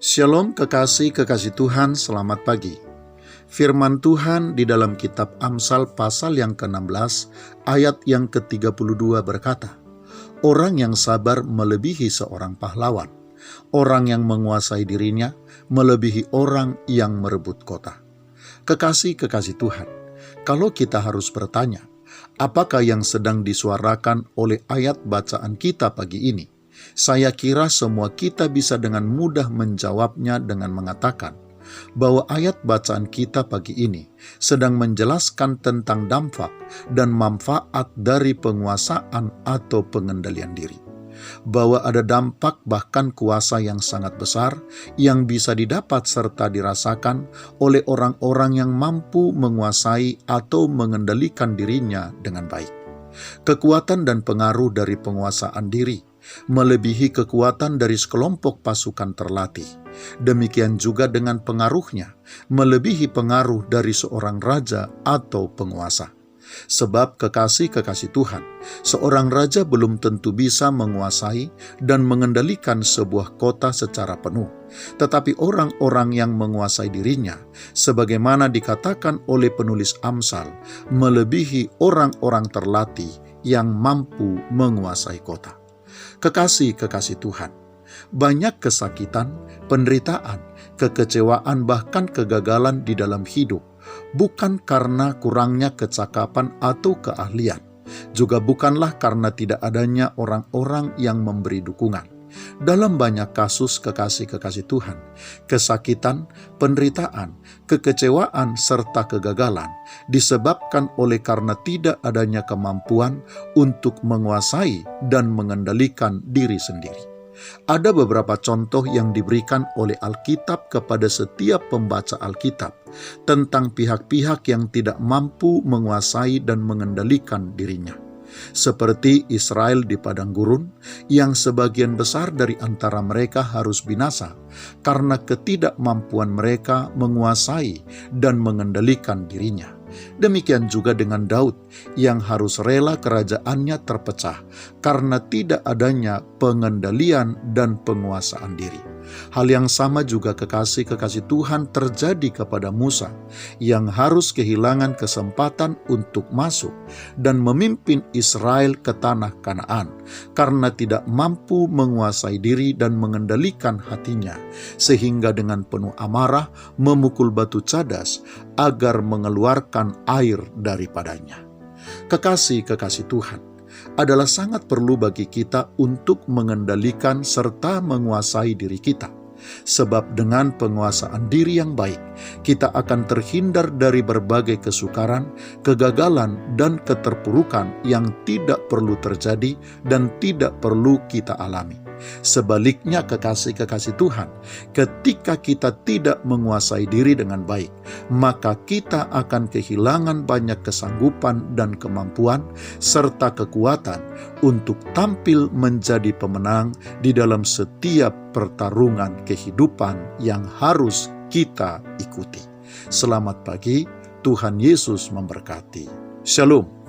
Shalom kekasih Tuhan, selamat pagi. Firman Tuhan di dalam kitab Amsal pasal yang ke-16 ayat yang ke-32 berkata, "Orang yang sabar melebihi seorang pahlawan, orang yang menguasai dirinya melebihi orang yang merebut kota." Kekasih Tuhan, kalau kita harus bertanya, apakah yang sedang disuarakan oleh ayat bacaan kita pagi ini? Saya kira semua kita bisa dengan mudah menjawabnya dengan mengatakan bahwa ayat bacaan kita pagi ini sedang menjelaskan tentang dampak dan manfaat dari penguasaan atau pengendalian diri. Bahwa ada dampak bahkan kuasa yang sangat besar yang bisa didapat serta dirasakan oleh orang-orang yang mampu menguasai atau mengendalikan dirinya dengan baik. Kekuatan dan pengaruh dari penguasaan diri melebihi kekuatan dari sekelompok pasukan terlatih. Demikian juga dengan pengaruhnya, melebihi pengaruh dari seorang raja atau penguasa. Sebab kekasih Tuhan, seorang raja belum tentu bisa menguasai dan mengendalikan sebuah kota secara penuh. Tetapi orang-orang yang menguasai dirinya, sebagaimana dikatakan oleh penulis Amsal, melebihi orang-orang terlatih yang mampu menguasai kota. Kekasih Tuhan, banyak kesakitan, penderitaan, kekecewaan, bahkan kegagalan di dalam hidup, bukan karena kurangnya kecakapan atau keahlian, juga bukanlah karena tidak adanya orang-orang yang memberi dukungan. Dalam banyak kasus kekasih Tuhan, kesakitan, penderitaan, kekecewaan, serta kegagalan disebabkan oleh karena tidak adanya kemampuan untuk menguasai dan mengendalikan diri sendiri. Ada beberapa contoh yang diberikan oleh Alkitab kepada setiap pembaca Alkitab tentang pihak-pihak yang tidak mampu menguasai dan mengendalikan dirinya. Seperti Israel di padang gurun, yang sebagian besar dari antara mereka harus binasa karena ketidakmampuan mereka menguasai dan mengendalikan dirinya. Demikian juga dengan Daud yang harus rela kerajaannya terpecah karena tidak adanya pengendalian dan penguasaan diri. Hal yang sama juga kekasih Tuhan terjadi kepada Musa yang harus kehilangan kesempatan untuk masuk dan memimpin Israel ke tanah Kanaan karena tidak mampu menguasai diri dan mengendalikan hatinya, sehingga dengan penuh amarah memukul batu cadas agar mengeluarkan air daripadanya. Kekasih Tuhan, adalah sangat perlu bagi kita untuk mengendalikan serta menguasai diri kita. Sebab dengan penguasaan diri yang baik, kita akan terhindar dari berbagai kesukaran, kegagalan, dan keterpurukan yang tidak perlu terjadi dan tidak perlu kita alami. Sebaliknya kekasih Tuhan, ketika kita tidak menguasai diri dengan baik, maka kita akan kehilangan banyak kesanggupan dan kemampuan serta kekuatan untuk tampil menjadi pemenang di dalam setiap pertarungan kehidupan yang harus kita ikuti. Selamat pagi, Tuhan Yesus memberkati. Shalom.